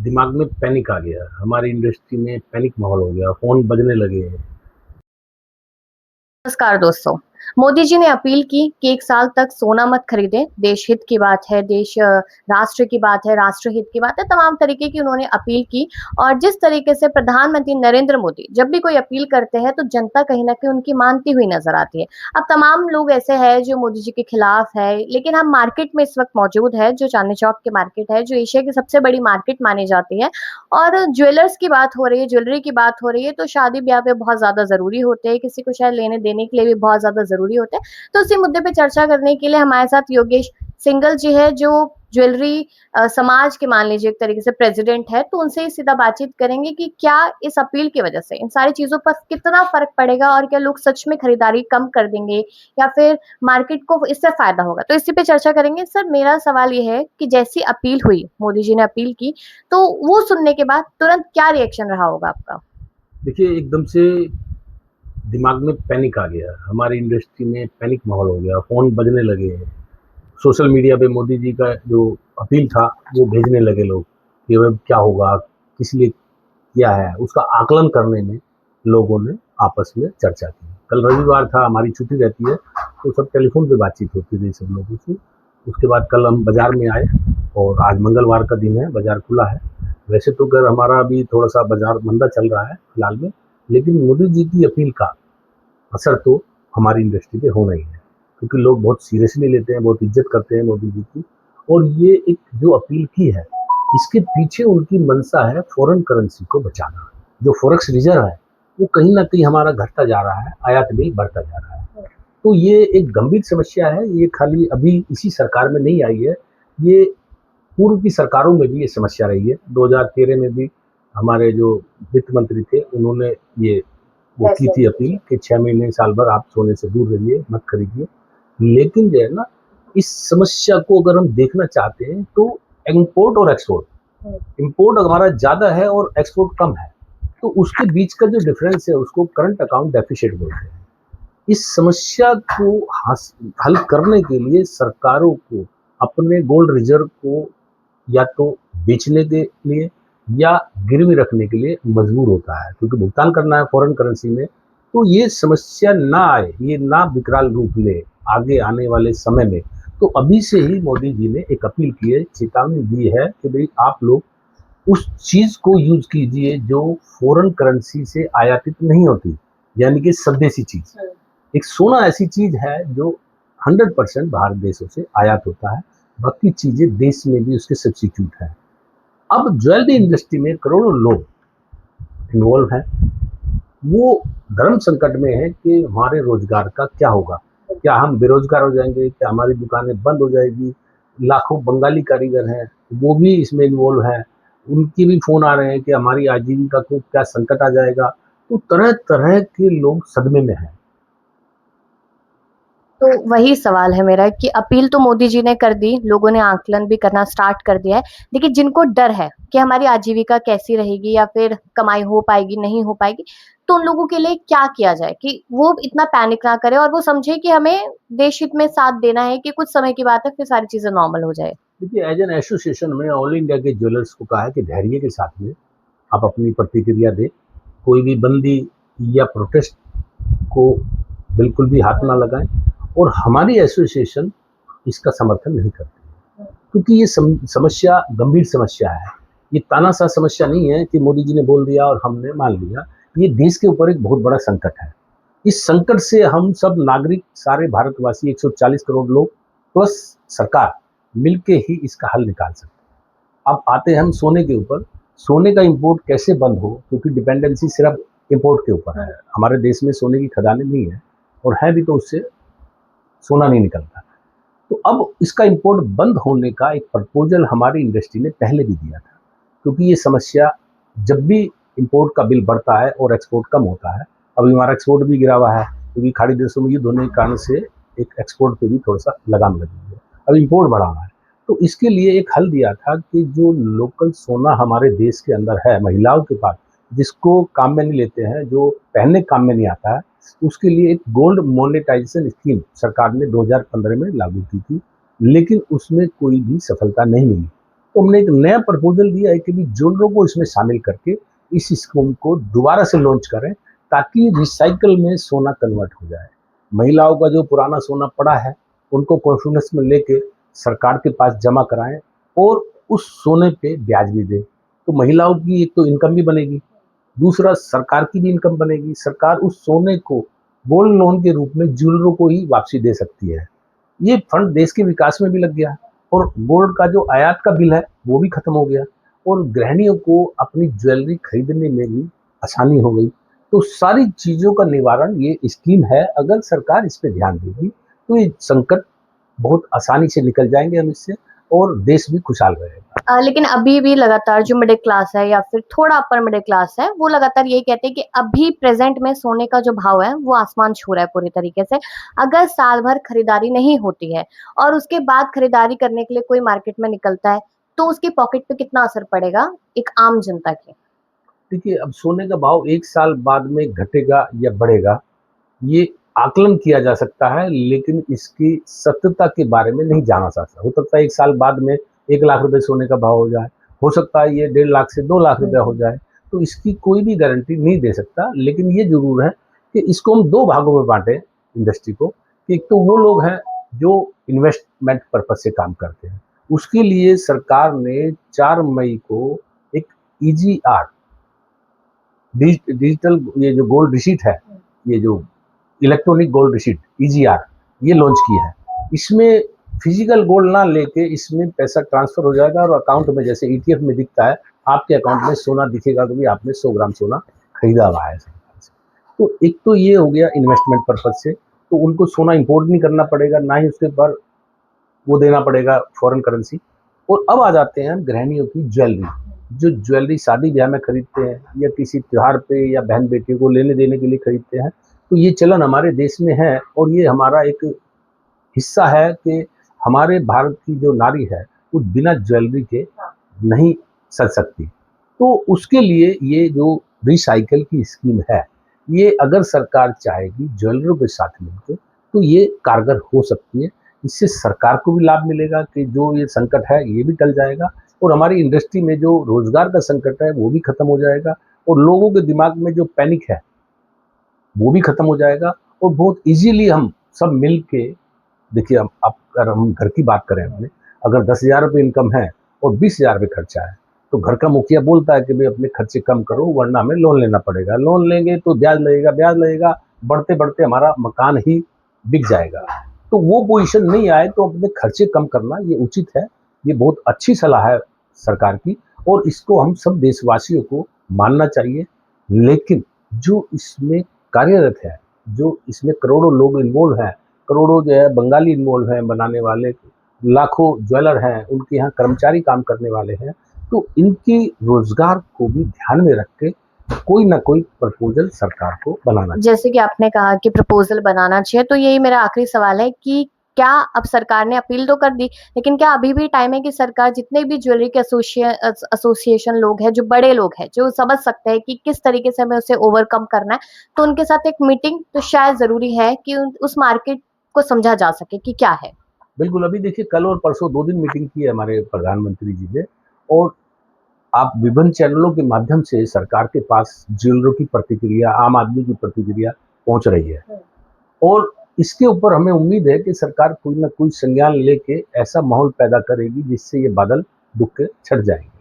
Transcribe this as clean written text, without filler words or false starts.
दिमाग में पैनिक आ गया। हमारी इंडस्ट्री में पैनिक माहौल हो गया, फ़ोन बजने लगे। नमस्कार दोस्तों। मोदी जी ने अपील की कि 1 साल तक सोना मत खरीदें। देश हित की बात है, राष्ट्र की बात है, राष्ट्र हित की बात है, तमाम तरीके की उन्होंने अपील की। और जिस तरीके से प्रधानमंत्री नरेंद्र मोदी जब भी कोई अपील करते हैं तो जनता कहीं न कहीं उनकी मानती हुई नज़र आती है। अब तमाम लोग ऐसे हैं जो मोदी जी के खिलाफ है, लेकिन हम मार्केट में इस वक़्त मौजूद है, जो चांदनी चौक की मार्केट है, जो एशिया की सबसे बड़ी मार्केट मानी जाती है। और ज्वेलर्स की बात हो रही है, ज्वेलरी की बात हो रही है, तो शादी-ब्याह पे बहुत ज़्यादा ज़रूरी होते हैं, किसी को शायद लेने-देने के लिए भी बहुत ज़्यादा ज़रूरी होते हैं। तो उसी मुद्दे पे चर्चा करने के लिए हमारे साथ योगेश सिंघल जी हैं, जो ज्वेलरी समाज के मान लीजिए एक तरीके से प्रेज़िडेंट है, तो उनसे ही सीधा बातचीत करेंगे कि क्या इस अपील की वजह से इन सारी चीज़ों पर कितना फ़र्क पड़ेगा और क्या लोग सच में खरीदारी कम कर देंगे या फिर मार्केट को इससे फ़ायदा होगा? तो इसी पे चर्चा करेंगे। सर, मेरा सवाल ये है कि जैसी अपील हुई, मोदी जी ने अपील की, तो वो सुनने के बाद तुरंत क्या रिएक्शन रहा होगा आपका? देखिए, एकदम से दिमाग में पैनिक आ गया। हमारी इंडस्ट्री में पैनिक माहौल हो गया, फ़ोन बजने लगे। सोशल मीडिया पे मोदी जी का जो अपील था, वो भेजने लगे लोग कि अब क्या होगा, किस लिए किया है, उसका आकलन करने में लोगों ने आपस में चर्चा की। कल रविवार था, हमारी छुट्टी रहती है, तो सब टेलीफ़ोन पे बातचीत होती थी सब लोगों से। उसके बाद कल हम बाज़ार में आए और आज मंगलवार का दिन है, बाज़ार खुला है। वैसे तो अगर हमारा अभी थोड़ा-सा बाज़ार मंदा चल रहा है फिलहाल में, लेकिन मोदी जी की अपील का असर तो हमारी इंडस्ट्री पे होना ही है, क्योंकि लोग बहुत सीरियसली लेते हैं, बहुत इज्जत करते हैं मोदी जी की। और ये एक जो अपील की है, इसके पीछे उनकी मंशा है फ़ॉरेन करेंसी को बचाना। जो फ़ॉरेक्स रिज़र्व है, वो कहीं न कहीं हमारा घटता जा रहा है, आयात बिल बढ़ता जा रहा है। तो ये एक गंभीर समस्या है, ये खाली अभी इसी सरकार में नहीं आई है, ये पूर्व की सरकारों में भी ये समस्या रही है। 2013 में भी हमारे जो वित्त मंत्री थे, उन्होंने ये वो की थी अपील कि 6 महीने, साल भर आप सोने से दूर रहिए, मत खरीदिए। लेकिन जो है ना, इस समस्या को अगर हम देखना चाहते हैं तो इम्पोर्ट और एक्सपोर्ट, इम्पोर्ट हमारा ज़्यादा है और एक्सपोर्ट कम है, तो उसके बीच का जो डिफरेंस है उसको करंट अकाउंट डेफिसिट बोलते हैं। इस समस्या को हल करने के लिए सरकारों को अपने गोल्ड रिजर्व को या तो बेचने के लिए या गिरवी रखने के लिए मजबूर होता है, क्योंकि भुगतान करना है फॉरेन करेंसी में। तो ये समस्या ना आए, ये ना विकराल रूप ले आगे आने वाले समय में, तो अभी से ही मोदी जी ने एक अपील की है, चेतावनी दी है कि भाई आप लोग उस चीज को यूज कीजिए जो फॉरेन करेंसी से आयातित नहीं होती, यानी कि स्वदेशी चीज। एक सोना ऐसी चीज है जो 100% बाहर देशों से आयात होता है, बाकी चीजें देश में भी उसके सब्सिट्यूट है। अब ज्वेलरी इंडस्ट्री में करोड़ों लोग इन्वॉल्व हैं, वो धर्म संकट में है कि हमारे रोजगार का क्या होगा, क्या हम बेरोजगार हो जाएंगे, क्या हमारी दुकानें बंद हो जाएगी। लाखों बंगाली कारीगर हैं, वो भी इसमें इन्वॉल्व है, उनके भी फोन आ रहे हैं कि हमारी आजीविका को क्या संकट आ जाएगा। तो तरह तरह के लोग सदमे में हैं। तो वही सवाल है मेरा कि अपील तो मोदी जी ने कर दी, लोगों ने आकलन भी करना स्टार्ट कर दिया है, लेकिन जिनको डर है कि हमारी आजीविका कैसी रहेगी या फिर कमाई हो पाएगी, नहीं हो पाएगी, तो उन लोगों के लिए क्या किया जाए कि वो इतना पैनिक ना करें और वो समझे कि हमें देश हित में साथ देना है कि कुछ समय की बात है, फिर सारी चीजें नॉर्मल हो जाए। देखिए, एज एन एसोसिएशन में ऑल इंडिया के ज्वेलर्स को कहा है कि धैर्य के साथ में आप अपनी प्रतिक्रिया दें, कोई भी बंदी या प्रोटेस्ट को बिल्कुल भी हाथ ना लगाएं, और हमारी एसोसिएशन इसका समर्थन नहीं करती, क्योंकि ये समस्या गंभीर समस्या है। ये तानाशाह समस्या नहीं है कि मोदी जी ने बोल दिया और हमने मान लिया। ये देश के ऊपर एक बहुत बड़ा संकट है। इस संकट से हम सब नागरिक, सारे भारतवासी 140 करोड़ लोग प्लस सरकार मिलके ही इसका हल निकाल सकते हैं। अब आते हैं हम सोने के ऊपर। सोने का इंपोर्ट कैसे बंद हो, क्योंकि डिपेंडेंसी सिर्फ इंपोर्ट के ऊपर है। हमारे देश में सोने की खदानें नहीं है, और है भी तो उससे सोना नहीं निकलता। तो अब इसका इंपोर्ट बंद होने का एक प्रपोजल हमारी इंडस्ट्री ने पहले भी दिया था, क्योंकि ये समस्या जब भी इंपोर्ट का बिल बढ़ता है और एक्सपोर्ट कम होता है, अभी हमारा एक्सपोर्ट भी गिरा हुआ है, क्योंकि खाड़ी देशों में युद्ध होने के कारण से एक एक्सपोर्ट पे भी थोड़ा सा लगाम लगी है, अब इंपोर्ट बढ़ा हुआ है। तो इसके लिए एक हल दिया था कि जो लोकल सोना हमारे देश के अंदर है, महिलाओं के पास, जिसको काम में नहीं लेते हैं, जो पहनने काम में नहीं आता है, उसके लिए एक गोल्ड मोनेटाइजेशन स्कीम सरकार ने 2015 में लागू की थी, लेकिन उसमें कोई भी सफलता नहीं मिली। तो हमने एक नया प्रपोजल दिया है कि भी ज्वेलरों को इसमें शामिल करके इस स्कीम को दोबारा से लॉन्च करें, ताकि रिसाइकल में सोना कन्वर्ट हो जाए। महिलाओं का जो पुराना सोना पड़ा है, उनको कॉन्फिडेंस में लेके सरकार के पास जमा कराएं और उस सोने पे ब्याज भी दें। तो महिलाओं की एक तो इनकम भी बनेगी, दूसरा सरकार की भी इनकम बनेगी। सरकार उस सोने को गोल्ड लोन के रूप में ज्वेलरों को ही वापसी दे सकती है। ये फंड देश के विकास में भी लग गया और गोल्ड का जो आयात का बिल है वो भी खत्म हो गया और गृहिणियों को अपनी ज्वेलरी खरीदने में भी आसानी हो गई। तो सारी चीज़ों का निवारण ये स्कीम है। अगर सरकार इस पे ध्यान देगी तो ये संकट बहुत आसानी से निकल जाएंगे हम इससे, और देश भी खुशहाल रहेगा। लेकिन अभी भी लगातार जो मिडिल क्लास है या फिर थोड़ा अपर मिडिल क्लास है, वो लगातार यही कहते हैं कि अभी प्रेजेंट में सोने का जो भाव है वो आसमान छू रहा है पूरी तरीके से। अगर साल भर खरीदारी नहीं होती है और उसके बाद खरीदारी करने के लिए कोई मार्केट में निकलता है, तो उसकी पॉकेट पे कितना असर पड़ेगा एक आम जनता के? देखिए, अब सोने का भाव एक साल बाद में घटेगा या बढ़ेगा, ये आकलन किया जा सकता है, लेकिन इसकी सत्यता के बारे में नहीं जाना जा सकता। हो सकता है एक साल बाद में 1 लाख रुपए सोने का भाव हो जाए, हो सकता है ये 1.5 लाख से 2 लाख रुपया हो जाए। तो इसकी कोई भी गारंटी नहीं दे सकता, लेकिन ये जरूर है कि इसको हम 2 भागों में बांटें इंडस्ट्री को। कि एक तो वो लोग हैं जो इन्वेस्टमेंट पर्पज से काम करते हैं, उसके लिए सरकार ने 4 मई को एक ईजीआर, डिजिटल ये जो गोल्ड रिसीट है, ये जो इलेक्ट्रॉनिक गोल्ड रिसीट ईजीआर, ये लॉन्च की है। इसमें फिजिकल गोल्ड ना लेके इसमें पैसा ट्रांसफर हो जाएगा और अकाउंट में जैसे ईटीएफ में दिखता है, आपके अकाउंट में सोना दिखेगा तो भी आपने 100 ग्राम सोना खरीदा हुआ है सरकार से। तो एक तो ये हो गया इन्वेस्टमेंट पर्पज से, तो उनको सोना इंपोर्ट नहीं करना पड़ेगा, ना ही उसके पर वो देना पड़ेगा फॉरेन करेंसी। और अब आ जाते हैं गृहिणियों की ज्वेलरी, जो ज्वेलरी शादी ब्याह में खरीदते हैं या किसी त्योहार पे या बहन बेटी को लेने देने के लिए खरीदते हैं। तो ये चलन हमारे देश में है और ये हमारा एक हिस्सा है कि हमारे भारत की जो नारी है वो बिना ज्वेलरी के नहीं सज सकती। तो उसके लिए ये जो रिसाइकल की स्कीम है, ये अगर सरकार चाहेगी ज्वेलरों के साथ मिलकर तो ये कारगर हो सकती है। इससे सरकार को भी लाभ मिलेगा कि जो ये संकट है ये भी टल जाएगा और हमारी इंडस्ट्री में जो रोजगार का संकट है वो भी खत्म हो जाएगा और लोगों के दिमाग में जो पैनिक है वो भी खत्म हो जाएगा और बहुत इजीली हम सब मिल के, देखिए हम अगर हम घर की बात करें, हमने अगर 10,000 रुपये इनकम है और 20,000 रुपये खर्चा है, तो घर का मुखिया बोलता है कि भाई अपने खर्चे कम करो वरना हमें लोन लेना पड़ेगा। लोन लेंगे तो ब्याज लगेगा, ब्याज लगेगा, बढ़ते बढ़ते हमारा मकान ही बिक जाएगा। तो वो पोजीशन नहीं आए तो अपने खर्चे कम करना ये उचित है। ये बहुत अच्छी सलाह है सरकार की और इसको हम सब देशवासियों को मानना चाहिए। लेकिन जो इसमें कार्यरत है, जो इसमें करोड़ों लोग इन्वॉल्व हैं, करोड़ों जो है बंगाली इन्वॉल्व हैं बनाने वाले, लाखों ज्वेलर हैं, उनके यहाँ कर्मचारी काम करने वाले हैं, तो इनकी रोजगार को भी ध्यान में रख के कोई ना कोई प्रपोजल सरकार को बनाना चाहिए। जैसे कि आपने कहा कि प्रपोजल बनाना चाहिए, तो यही मेरा आखिरी सवाल है कि क्या अब सरकार ने अपील तो कर दी, लेकिन क्या अभी भी टाइम है कि सरकार जितने भी ज्वेलरी के एसोसिएशन लोग हैं, जो बड़े लोग हैं, जो समझ सकते हैं कि किस तरीके से हमें उसे ओवरकम करना है, तो उनके साथ एक मीटिंग तो शायद ज़रूरी है कि उस मार्केट को समझा जा सके कि क्या है? बिल्कुल, अभी देखिए कल और परसों 2 दिन मीटिंग की है हमारे प्रधानमंत्री जी ने और आप विभिन्न चैनलों के माध्यम से सरकार के पास ज्वेलरों की प्रतिक्रिया, आम आदमी की प्रतिक्रिया पहुंच रही है और इसके ऊपर हमें उम्मीद है कि सरकार कोई ना कोई संज्ञान लेके ऐसा माहौल पैदा करेगी जिससे ये बादल दुख के छट जाएंगे।